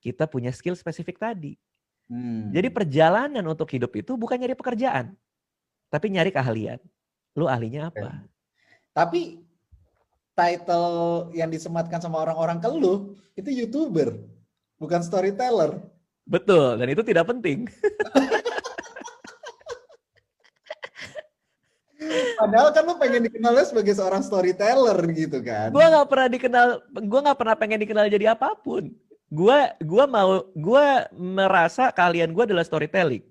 kita punya skill spesifik tadi. Jadi perjalanan untuk hidup itu bukan nyari pekerjaan, tapi nyari keahlian. Lu ahlinya apa? Tapi title yang disematkan sama orang-orang ke lu itu YouTuber, bukan storyteller. Betul, dan itu tidak penting. Padahal kan lu pengen dikenalnya sebagai seorang storyteller gitu kan. Gue nggak pernah pengen dikenal jadi apapun. Gue merasa kalian gue adalah storytelling.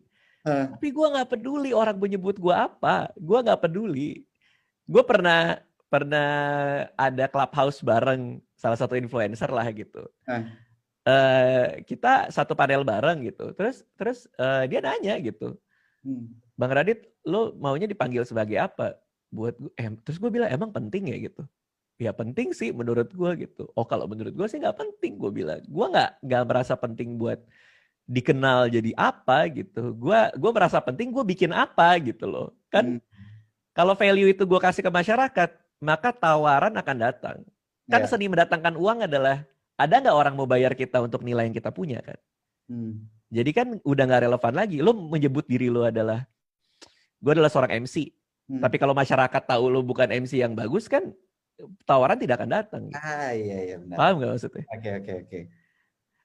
Tapi gue nggak peduli orang menyebut gue apa. Gue nggak peduli. Gue pernah ada clubhouse bareng salah satu influencer lah gitu. Kita satu panel bareng gitu. Terus dia nanya gitu, Bang Radit, lo maunya dipanggil sebagai apa? Terus gue bilang, emang penting ya gitu? Ya penting sih menurut gue gitu. Oh kalau menurut gue sih nggak penting, gue bilang. Gue nggak merasa penting buat dikenal jadi apa gitu. Gue merasa penting gue bikin apa gitu loh. Kan kalau value itu gue kasih ke masyarakat, maka tawaran akan datang. Kan seni mendatangkan uang adalah, ada nggak orang mau bayar kita untuk nilai yang kita punya kan? Jadi kan udah nggak relevan lagi. Lo menyebut diri lo adalah, gue adalah seorang MC. Tapi kalau masyarakat tahu lo bukan MC yang bagus kan, tawaran tidak akan datang. Iya benar. Paham nggak maksudnya? Oke.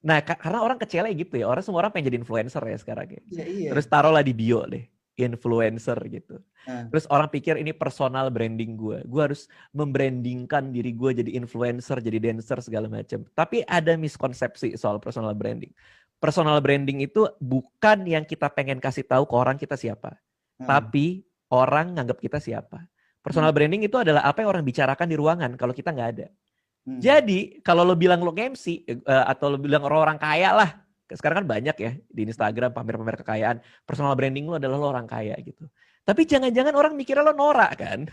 Nah karena orang kecilnya gitu ya, semua orang pengen jadi influencer ya sekarang ya. Iya. Terus taruhlah di bio deh, influencer gitu. Terus orang pikir ini personal branding gue. Gue harus membrandingkan diri gue jadi influencer, jadi dancer segala macam. Tapi ada miskonsepsi soal personal branding. Personal branding itu bukan yang kita pengen kasih tahu ke orang kita siapa. Tapi orang nganggap kita siapa. Personal branding itu adalah apa yang orang bicarakan di ruangan kalau kita nggak ada. Jadi kalau lo bilang lo MC atau lo bilang orang kaya lah. Sekarang kan banyak ya di Instagram pamer-pamer kekayaan. Personal branding lo adalah lo orang kaya gitu. Tapi jangan-jangan orang mikirnya lo norak kan.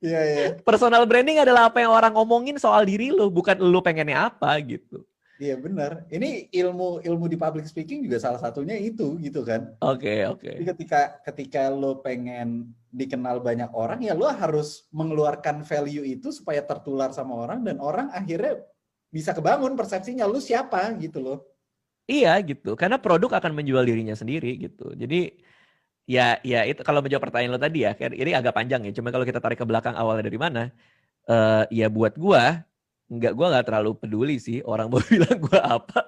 Iya. Personal branding adalah apa yang orang ngomongin soal diri lo. Bukan lo pengennya apa gitu. Iya benar. Ini ilmu di public speaking juga salah satunya itu gitu kan. Oke. Jadi ketika lo pengen dikenal banyak orang, ya lo harus mengeluarkan value itu supaya tertular sama orang dan orang akhirnya bisa kebangun persepsinya lo siapa gitu loh. Iya gitu. Karena produk akan menjual dirinya sendiri gitu. Jadi ya itu kalau menjawab pertanyaan lo tadi ya, ini agak panjang ya. Cuma kalau kita tarik ke belakang awalnya dari mana? Ya buat gue nggak terlalu peduli sih orang mau bilang gue apa.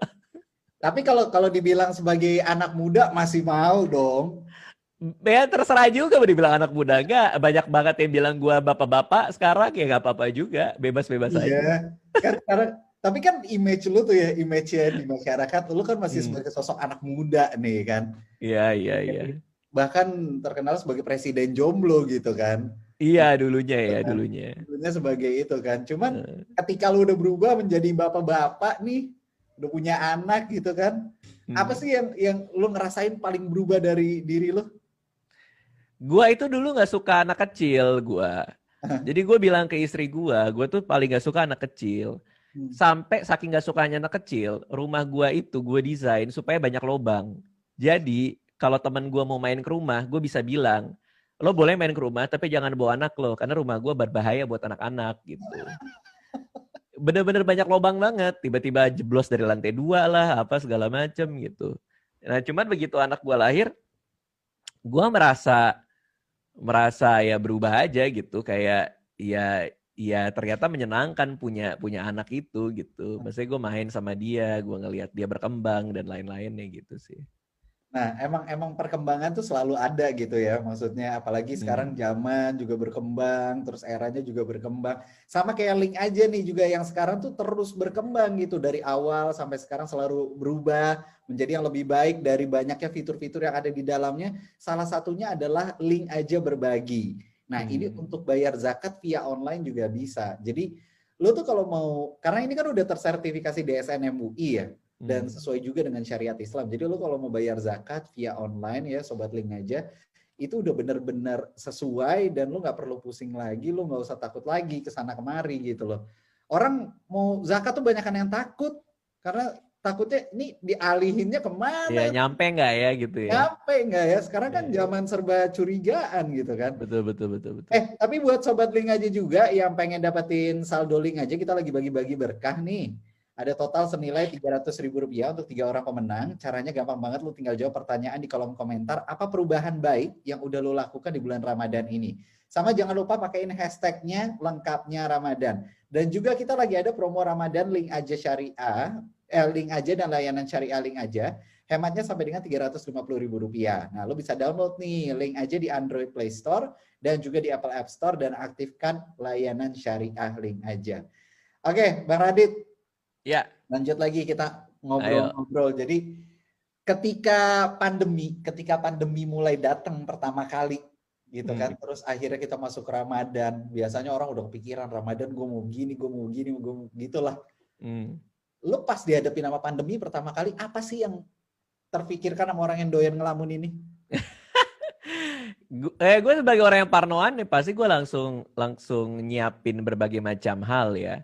Tapi kalau dibilang sebagai anak muda masih mau dong. Ya terserah juga mau dibilang anak muda. Nggak, banyak banget yang bilang gue bapak-bapak sekarang ya nggak apa-apa juga. Bebas-bebas aja. Kan tapi kan image lu tuh ya, image-nya di masyarakat lu kan masih sebagai sosok anak muda nih kan. Iya. Bahkan terkenal sebagai presiden jomblo gitu kan. Iya dulunya. Dulunya sebagai itu kan. Cuman ketika lu udah berubah menjadi bapak-bapak nih, udah punya anak gitu kan. Apa sih yang lu ngerasain paling berubah dari diri lu? Gua itu dulu nggak suka anak kecil gua. Jadi gue bilang ke istri gue tuh paling nggak suka anak kecil. Sampai saking nggak sukanya anak kecil, rumah gue itu gue desain supaya banyak lobang. Jadi kalau teman gue mau main ke rumah, gue bisa bilang, lo boleh main ke rumah tapi jangan bawa anak lo, karena rumah gue berbahaya buat anak-anak gitu. Bener-bener banyak lobang banget, tiba-tiba jeblos dari lantai 2 lah, apa segala macem gitu. Nah cuman begitu anak gue lahir, gue merasa ya berubah aja gitu, kayak ya ternyata menyenangkan punya anak itu gitu. Maksudnya gue main sama dia, gue ngelihat dia berkembang dan lain-lainnya gitu sih. Nah, emang perkembangan tuh selalu ada gitu ya. Maksudnya apalagi sekarang zaman juga berkembang, terus eranya juga berkembang. Sama kayak Link aja nih juga yang sekarang tuh terus berkembang gitu. Dari awal sampai sekarang selalu berubah menjadi yang lebih baik dari banyaknya fitur-fitur yang ada di dalamnya. Salah satunya adalah Link aja berbagi. Nah, ini untuk bayar zakat via online juga bisa. Jadi, lo tuh kalau mau, karena ini kan udah tersertifikasi DSN MUI ya. Dan sesuai juga dengan syariat Islam. Jadi lo kalau mau bayar zakat via online ya Sobat Link aja, itu udah benar-benar sesuai dan lo nggak perlu pusing lagi, lo nggak usah takut lagi kesana kemari gitu loh. Orang mau zakat tuh banyak yang takut karena takutnya ini dialihinnya kemana? Ya nyampe nggak ya gitu ya? Nyampe nggak ya? Sekarang kan zaman serba curigaan gitu kan. Betul. Tapi buat Sobat Link aja juga yang pengen dapetin saldo Link aja, kita lagi bagi-bagi berkah nih. Ada total senilai Rp300.000 untuk 3 orang pemenang. Caranya gampang banget, lu tinggal jawab pertanyaan di kolom komentar. Apa perubahan baik yang udah lu lakukan di bulan Ramadan ini? Sama jangan lupa pakaiin hashtagnya lengkapnya Ramadan. Dan juga kita lagi ada promo Ramadan link aja syariah, link aja dan layanan syariah link aja. Hematnya sampai dengan Rp350.000. Nah, lu bisa download nih link aja di Android Play Store dan juga di Apple App Store dan aktifkan layanan syariah link aja. Oke, Bang Radit. Ya. Lanjut lagi kita ngobrol-ngobrol. Jadi ketika pandemi mulai datang pertama kali gitu kan, terus akhirnya kita masuk Ramadan. Biasanya orang udah kepikiran Ramadan gue mau gini, gue mau gitulah. Lu pas dihadapi sama pandemi pertama kali, apa sih yang terpikirkan sama orang yang doyan ngelamun ini? Gue sebagai orang yang parnoan nih pasti gue langsung nyiapin berbagai macam hal ya.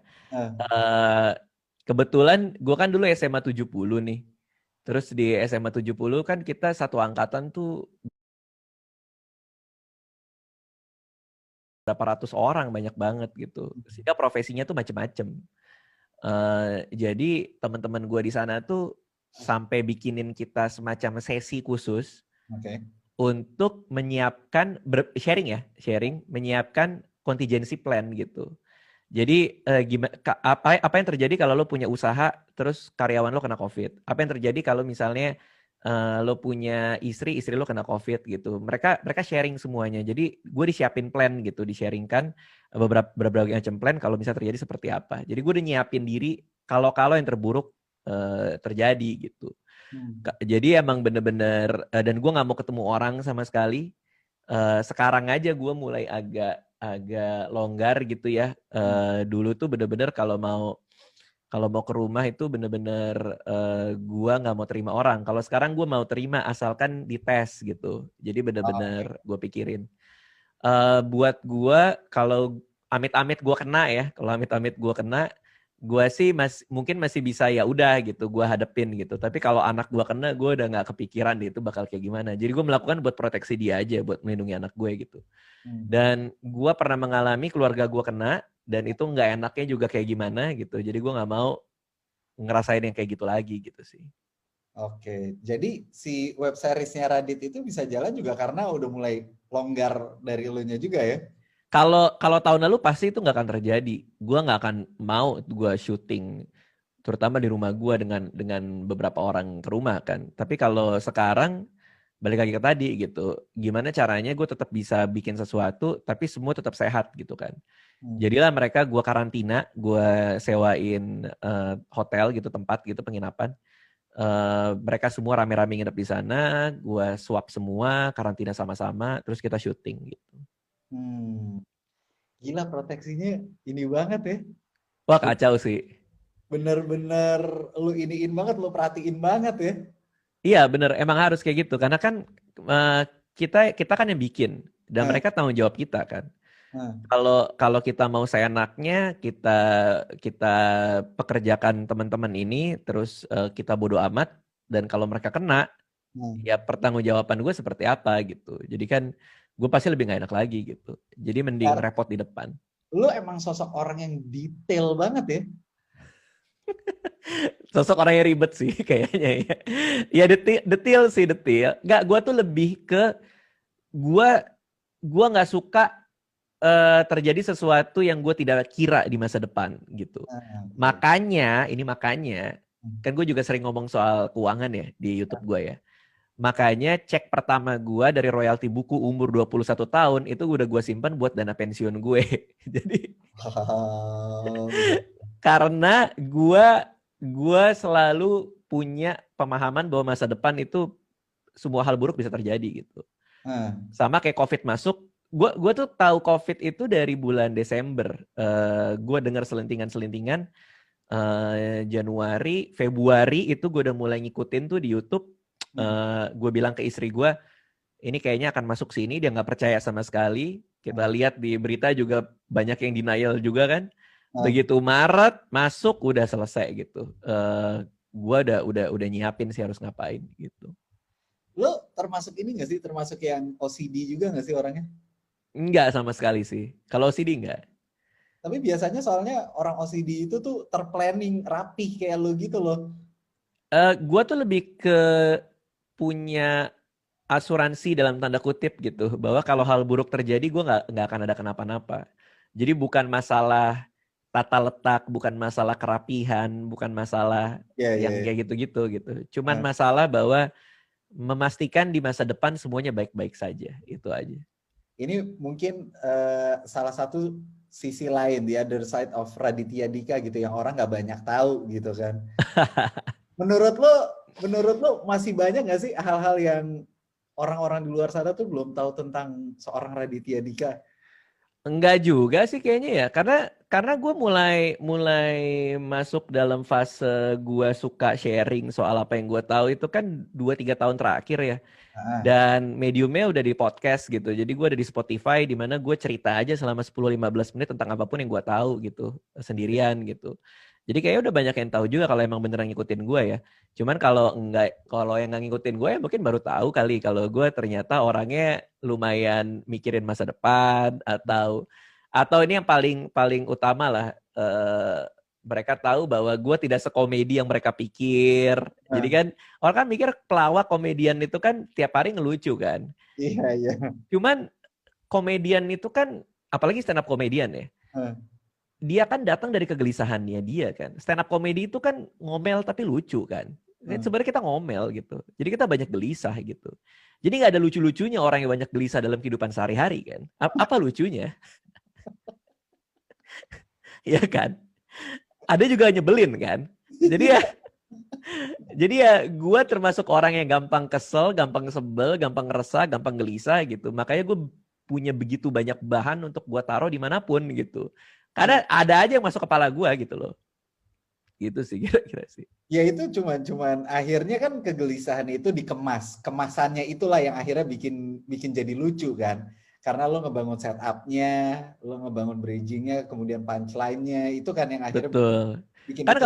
Kebetulan gue kan dulu SMA 70 nih. Terus di SMA 70 kan kita satu angkatan tuh berapa ratus orang, banyak banget gitu. Sehingga profesinya tuh macem-macem. Jadi teman-teman gue di sana tuh sampai bikinin kita semacam sesi khusus untuk menyiapkan sharing, menyiapkan contingency plan gitu. Jadi apa yang terjadi kalau lo punya usaha terus karyawan lo kena COVID? Apa yang terjadi kalau misalnya lo punya istri lo kena COVID gitu? Mereka sharing semuanya. Jadi gue disiapin plan gitu, di-sharingkan beberapa macam plan kalau misalnya terjadi seperti apa. Jadi gue udah nyiapin diri kalau yang terburuk terjadi gitu. Jadi emang bener-bener dan gue nggak mau ketemu orang sama sekali. Sekarang aja gue mulai agak longgar gitu ya. Dulu tuh bener-bener kalau mau ke rumah itu bener-bener gue nggak mau terima orang. Kalau sekarang gue mau terima asalkan dites gitu. Jadi bener-bener gue pikirin. Buat gue kalau amit-amit gue kena ya, gue sih mungkin masih bisa ya udah gitu, gue hadepin gitu. Tapi kalau anak gue kena, gue udah nggak kepikiran itu bakal kayak gimana. Jadi gue melakukan buat proteksi dia aja, buat melindungi anak gue gitu. Dan gue pernah mengalami keluarga gue kena, dan itu nggak enaknya juga kayak gimana gitu. Jadi gue nggak mau ngerasain yang kayak gitu lagi gitu sih. Oke, jadi si web seriesnya Radit itu bisa jalan juga karena udah mulai longgar dari elunya juga ya? Kalau tahun lalu pasti itu nggak akan terjadi. Gue nggak akan mau gue syuting, terutama di rumah gue dengan beberapa orang ke rumah kan. Tapi kalau sekarang balik lagi ke tadi gitu, gimana caranya gue tetap bisa bikin sesuatu tapi semua tetap sehat gitu kan. Jadilah mereka gue karantina, gue sewain hotel gitu, tempat gitu, penginapan. Mereka semua rame-rame nginep di sana, gue swab semua, karantina sama-sama, terus kita syuting gitu. Gila, proteksinya ini banget ya. Wah, kacau sih. Bener-bener lu iniin banget, lu perhatiin banget ya. Iya bener, emang harus kayak gitu. Karena kan kita kan yang bikin. Dan mereka tanggung jawab kita kan. Kalau kita mau seenaknya, kita pekerjakan teman-teman ini, terus kita bodo amat. Dan kalau mereka kena, ya pertanggungjawaban gue seperti apa gitu. Jadi kan gue pasti lebih gak enak lagi gitu. Jadi mending repot di depan. Lu emang sosok orang yang detail banget ya. Sosok orang yang ribet sih kayaknya ya. Ya detail. Nggak, gue tuh lebih ke gue nggak suka terjadi sesuatu yang gue tidak kira di masa depan gitu. Makanya kan gue juga sering ngomong soal keuangan ya di YouTube gue ya. Makanya cek pertama gue dari royalti buku umur 21 tahun itu udah gue simpan buat dana pensiun gue. Jadi karena gue selalu punya pemahaman bahwa masa depan itu semua hal buruk bisa terjadi gitu. Sama kayak COVID masuk, gue tuh tahu COVID itu dari bulan Desember. Gue dengar selentingan. Januari, Februari itu gue udah mulai ngikutin tuh di YouTube. Gue bilang ke istri gue, ini kayaknya akan masuk sini, dia nggak percaya sama sekali. Kita lihat di berita juga banyak yang denial juga kan. Begitu Maret masuk udah selesai gitu. Gue udah nyiapin sih harus ngapain gitu. Lo termasuk ini nggak sih? Termasuk yang OCD juga nggak sih orangnya? Enggak sama sekali sih. Kalau OCD enggak. Tapi biasanya soalnya orang OCD itu tuh terplanning rapih kayak lu gitu loh. Gue tuh lebih ke punya asuransi dalam tanda kutip gitu, bahwa kalau hal buruk terjadi gue nggak akan ada kenapa-napa. Jadi bukan masalah tata letak, bukan masalah kerapihan, bukan masalah Iya, iya, yang iya. kayak gitu-gitu gitu. Cuman Nah, masalah bahwa memastikan di masa depan semuanya baik-baik saja, itu aja. ini mungkin salah satu sisi lain, the other side of Raditya Dika gitu, yang orang nggak banyak tahu gitu kan. Menurut lo masih banyak nggak sih hal-hal yang orang-orang di luar sana tuh belum tahu tentang seorang Raditya Dika? Enggak juga sih kayaknya ya, karena gue mulai mulai masuk dalam fase gue suka sharing soal apa yang gue tahu itu kan 2-3 tahun terakhir ya. Ah, Dan mediumnya udah di podcast gitu. Jadi gue ada di Spotify di mana gue cerita aja selama 10-15 menit tentang apapun yang gue tahu gitu. Sendirian gitu. Jadi kayaknya udah banyak yang tahu juga kalau emang beneran ngikutin gue ya. Cuman kalau enggak, kalau yang nggak ngikutin gue ya mungkin baru tahu kali kalau gue ternyata orangnya lumayan mikirin masa depan, atau ini yang paling paling utama lah, mereka tahu bahwa gue tidak sekomedi yang mereka pikir. Jadi ah, kan orang kan mikir pelawak komedian itu kan tiap hari ngelucu kan. iya, iya. Cuman komedian itu kan, apalagi stand up komedian ya, Ah, dia kan datang dari kegelisahannya dia kan. Stand up komedi itu kan ngomel tapi lucu kan. ah. Sebenarnya kita ngomel gitu. Jadi kita banyak gelisah gitu. Jadi nggak ada lucu-lucunya orang yang banyak gelisah dalam kehidupan sehari-hari kan. Apa lucunya? Ya kan? Ada juga nyebelin kan. Jadi ya, gue termasuk orang yang gampang kesel, gampang sebel, gampang resah, gampang gelisah gitu. Makanya gue punya begitu banyak bahan untuk gue taruh dimanapun gitu. Karena ada aja yang masuk kepala gue gitu loh. Gitu sih kira-kira sih. Ya itu cuman akhirnya kan kegelisahan itu dikemas. Kemasannya itulah yang akhirnya bikin bikin jadi lucu kan. Karena lo ngebangun setup-nya, lo ngebangun bridging-nya, kemudian punchline-nya, itu kan yang akhirnya Betul. bikin Kan itu.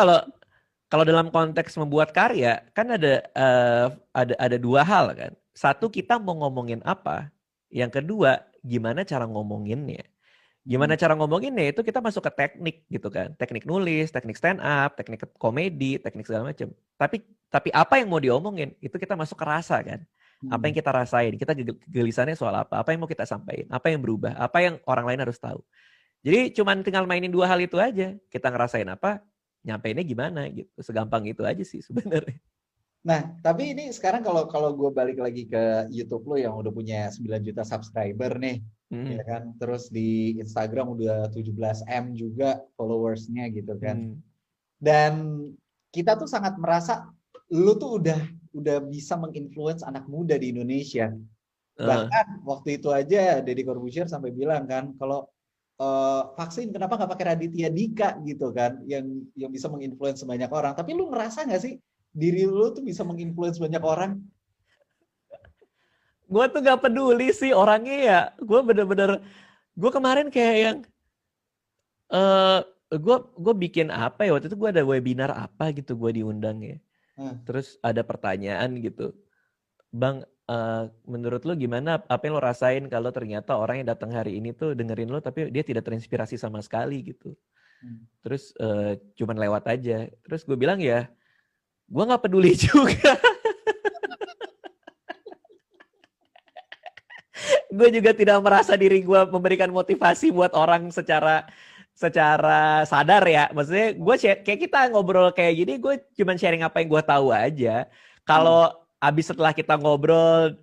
kalau dalam konteks membuat karya kan ada dua hal kan. Satu, kita mau ngomongin apa. Yang kedua, gimana cara ngomonginnya. Hmm. Gimana cara ngomonginnya itu kita masuk ke teknik gitu kan. Teknik nulis, teknik stand up, teknik komedi, teknik segala macam. Tapi apa yang mau diomongin itu kita masuk ke rasa kan. Apa Hmm. yang kita rasain, kita gelisannya soal apa yang mau kita sampaikan, apa yang berubah, apa yang orang lain harus tahu. Jadi cuman tinggal mainin dua hal itu aja. Kita ngerasain apa, nyampeinnya gimana gitu. Segampang itu aja sih sebenarnya. Nah, tapi ini sekarang kalau kalau gue balik lagi ke YouTube lo yang udah punya 9 juta subscriber nih, ya Hmm. kan? Terus di Instagram udah 17 M juga followersnya gitu kan. Hmm. Dan kita tuh sangat merasa lu tuh udah bisa menginfluence anak muda di Indonesia. Uh, Bahkan waktu itu aja Deddy Corbuzier sampai bilang kan, kalau vaksin kenapa nggak pakai Raditya Dika gitu kan, yang bisa menginfluence banyak orang. Tapi lu ngerasa nggak sih diri lu tuh bisa menginfluence banyak orang? gue tuh gak peduli sih orangnya ya. Gue bener-bener, gue kemarin kayak yang, eh gue bikin apa ya, waktu itu gue ada webinar apa gitu, gue diundang ya. Nah, Terus ada pertanyaan gitu. Bang, menurut lo gimana, apa yang lo rasain kalau ternyata orang yang datang hari ini tuh dengerin lo tapi dia tidak terinspirasi sama sekali gitu. hmm. Terus cuman lewat aja. Terus gue bilang ya, gue gak peduli juga. Gue juga tidak merasa diri gue memberikan motivasi buat orang secara secara sadar ya. Maksudnya gue kayak kita ngobrol kayak gini, gue cuman sharing apa yang gue tahu aja. Hmm. Kalau abis setelah kita ngobrol,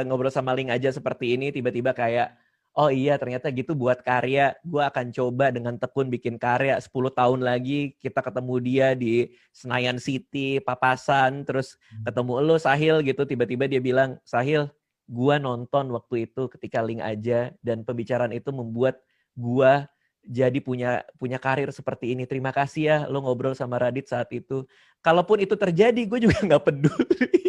ngobrol sama Link aja seperti ini, tiba-tiba kayak, oh iya ternyata gitu buat karya, gue akan coba dengan tekun bikin karya. 10 tahun lagi kita ketemu dia di Senayan City, Papasan, terus ketemu lo Sahil gitu, tiba-tiba dia bilang, Sahil, gua nonton waktu itu ketika Link aja, dan pembicaraan itu membuat gua jadi punya karir seperti ini. Terima kasih ya lo ngobrol sama Radit saat itu. Kalaupun itu terjadi, gue juga nggak peduli.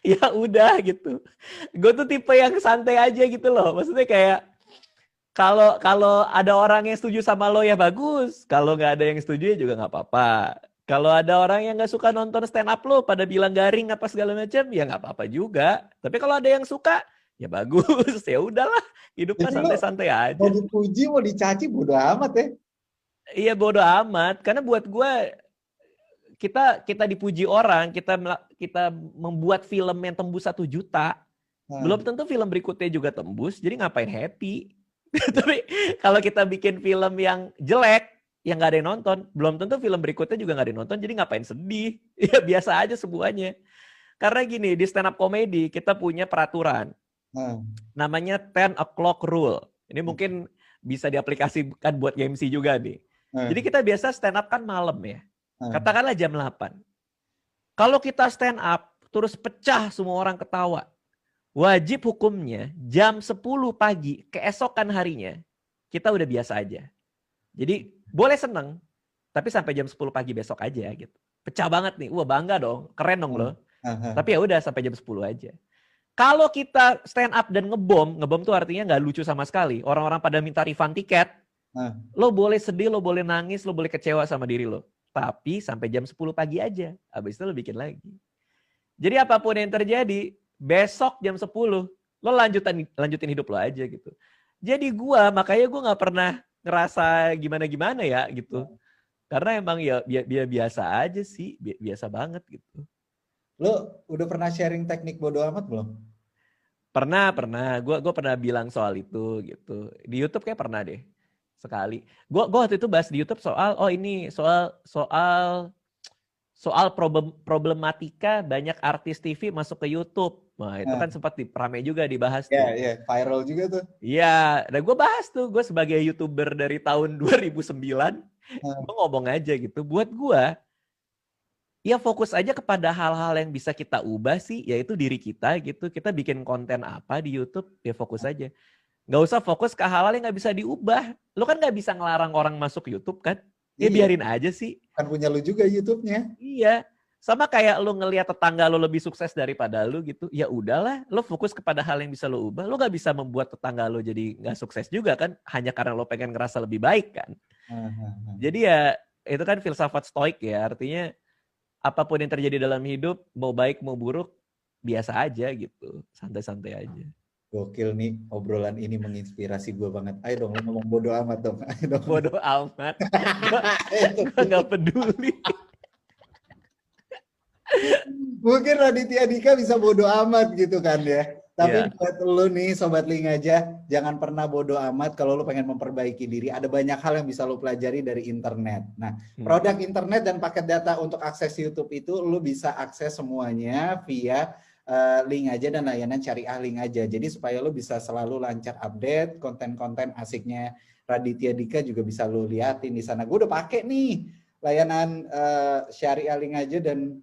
Ya udah gitu. Gue tuh tipe yang santai aja gitu loh. Maksudnya kayak kalau kalau ada orang yang setuju sama lo ya bagus. Kalau nggak ada yang setuju ya juga nggak apa-apa. Kalau ada orang yang nggak suka nonton stand up lo pada bilang garing apa segala macam, ya nggak apa-apa juga. Tapi kalau ada yang suka, Ya bagus, ya udahlah, hidupnya Jadi lu santai-santai aja. mau dipuji, mau dicaci, bodo amat ya. Iya bodo amat, karena buat gue kita dipuji orang, kita membuat film yang tembus 1 juta, Nah, belum tentu film berikutnya juga tembus, jadi ngapain happy? Tapi kalau kita bikin film yang jelek, yang nggak ada yang nonton, belum tentu film berikutnya juga nggak ada yang nonton, jadi ngapain sedih? Ya biasa aja semuanya. Karena gini, di stand up comedy kita punya peraturan, nah, namanya 10 o'clock rule. Ini mungkin bisa diaplikasikan buat MC juga nih. nah, Jadi kita biasa stand up kan malam ya. nah. Katakanlah jam 8. Kalau kita stand up, terus pecah semua orang ketawa. Wajib hukumnya jam 10 pagi keesokan harinya, kita udah biasa aja. Jadi boleh seneng, tapi sampai jam 10 pagi besok aja gitu. Pecah banget nih, wah bangga dong, keren dong lo. Tapi ya udah sampai jam 10 aja. Kalau kita stand up dan ngebom tuh artinya nggak lucu sama sekali. Orang-orang pada minta refund tiket, lo boleh sedih, lo boleh nangis, lo boleh kecewa sama diri lo. Tapi sampai jam 10 pagi aja. Habis itu lo bikin lagi. Jadi apapun yang terjadi, besok jam 10, lo lanjutin hidup lo aja gitu. Jadi makanya gue gak pernah ngerasa gimana-gimana ya gitu. Karena emang ya biasa aja sih, biasa banget gitu. Lo udah pernah sharing teknik bodo amat belum? Pernah. Gue pernah bilang soal itu gitu. Di YouTube kayak pernah deh. Sekali. Gue waktu itu bahas di YouTube soal problematika banyak artis TV masuk ke YouTube. Nah, itu kan sempat rame juga dibahas tuh. Iya, viral juga tuh. Iya, dan gue bahas tuh, gue sebagai YouTuber dari tahun 2009, gue ngomong aja gitu. Buat gue, ya fokus aja kepada hal-hal yang bisa kita ubah sih, yaitu diri kita gitu. Kita bikin konten apa di YouTube, ya fokus aja. Nggak usah fokus ke hal-hal yang nggak bisa diubah. Lo kan nggak bisa ngelarang orang masuk YouTube kan? Ya biarin aja sih. Kan punya lu juga YouTube-nya. Iya. Sama kayak lo ngelihat tetangga lo lebih sukses daripada lo gitu. Ya udahlah, lo fokus kepada hal yang bisa lo ubah. Lo nggak bisa membuat tetangga lo jadi nggak sukses juga kan? Hanya karena lo pengen ngerasa lebih baik kan? Jadi ya itu kan filsafat stoik ya. Artinya apapun yang terjadi dalam hidup, mau baik mau buruk, biasa aja gitu. Santai-santai aja. Gokil nih, obrolan ini menginspirasi gue banget. Ayo dong, lo ngomong bodo amat dong. Ayo dong. Bodo amat. Gue gak peduli. Mungkin Raditya Dika bisa bodo amat gitu kan ya. Tapi buat lo nih, Sobat Link aja, jangan pernah bodo amat kalau lo pengen memperbaiki diri. Ada banyak hal yang bisa lo pelajari dari internet. Nah, produk internet dan paket data untuk akses YouTube itu lo bisa akses semuanya via Link aja dan layanan Syariah Link aja. Jadi supaya lo bisa selalu lancar update konten-konten asiknya Raditya Dika juga bisa lo liatin di sana. Gue udah pakai nih layanan Syariah Link aja dan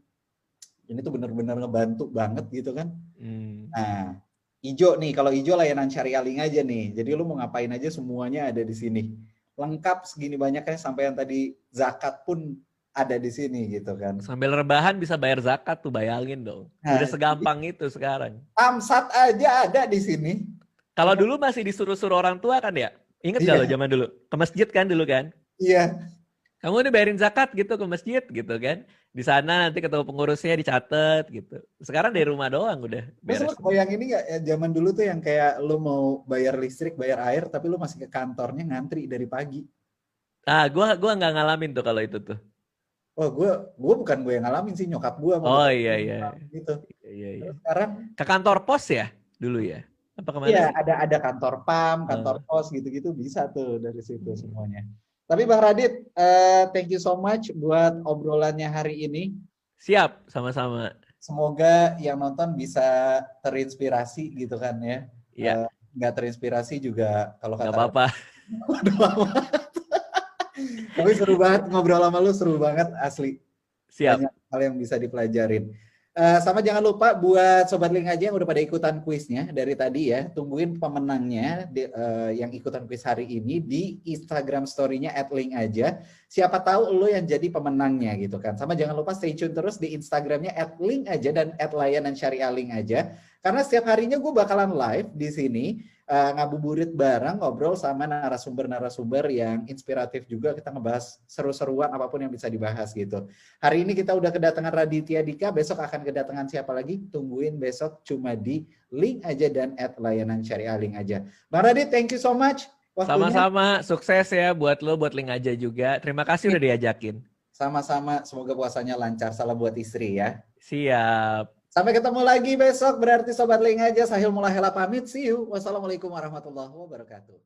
ini tuh bener-bener ngebantu banget gitu kan. Nah, hijau nih, kalau hijau layanan Syariah Link aja nih. Jadi lo mau ngapain aja semuanya ada di sini. Lengkap segini banyaknya sampai yang tadi zakat pun ada di sini gitu kan. Sambil rebahan bisa bayar zakat tuh, bayangin dong. Udah segampang itu sekarang. Samsat aja ada di sini. Kalau dulu masih disuruh-suruh orang tua kan ya? Ingat gak lo zaman dulu? Ke masjid kan dulu kan? Iya. Kamu udah bayarin zakat gitu ke masjid gitu kan? Di sana nanti ketemu pengurusnya dicatat gitu. Sekarang dari rumah doang udah beres. Terus yang ini nggak ya, zaman dulu tuh yang kayak lo mau bayar listrik, bayar air, tapi lo masih ke kantornya ngantri dari pagi. Ah, gua nggak ngalamin tuh kalau itu tuh. Oh, gue bukan gue yang ngalamin sih, nyokap gue. Oh iya. Gitu. Iya. Sekarang ke kantor pos ya dulu ya? Apa kemana iya, sih? ada kantor PAM, kantor pos gitu-gitu bisa tuh dari situ semuanya. Tapi Bang Radit, thank you so much buat obrolannya hari ini. Siap, sama-sama. Semoga yang nonton bisa terinspirasi gitu kan ya. Iya. Nggak terinspirasi juga kalau kata. Nggak apa-apa. Tapi seru banget ngobrol sama lu, seru banget asli. Siap. Banyak hal yang bisa dipelajarin. Sama jangan lupa buat Sobat Link aja yang udah pada ikutan kuisnya dari tadi ya, tungguin pemenangnya yang ikutan kuis hari ini di Instagram story-nya @link aja. Siapa tahu lo yang jadi pemenangnya gitu kan. Sama jangan lupa stay tune terus di Instagramnya @link aja dan @layanan Syariah Link aja. Karena setiap harinya gue bakalan live di sini ngabuburit bareng, ngobrol sama narasumber-narasumber yang inspiratif juga. Kita ngebahas seru-seruan apapun yang bisa dibahas gitu. Hari ini kita udah kedatangan Raditya Dika, besok akan kedatangan siapa lagi? Tungguin besok cuma di link aja dan @layanan syariah link aja. Bang Radit, thank you so much waktunya. Sama-sama, sukses ya buat lo, buat link aja juga. Terima kasih udah diajakin. Sama-sama, semoga puasanya lancar. Salam buat istri ya. Siap. Sampai ketemu lagi besok, berarti Sobat Link aja. Sahil Mulahela pamit, see you. Wassalamualaikum warahmatullahi wabarakatuh.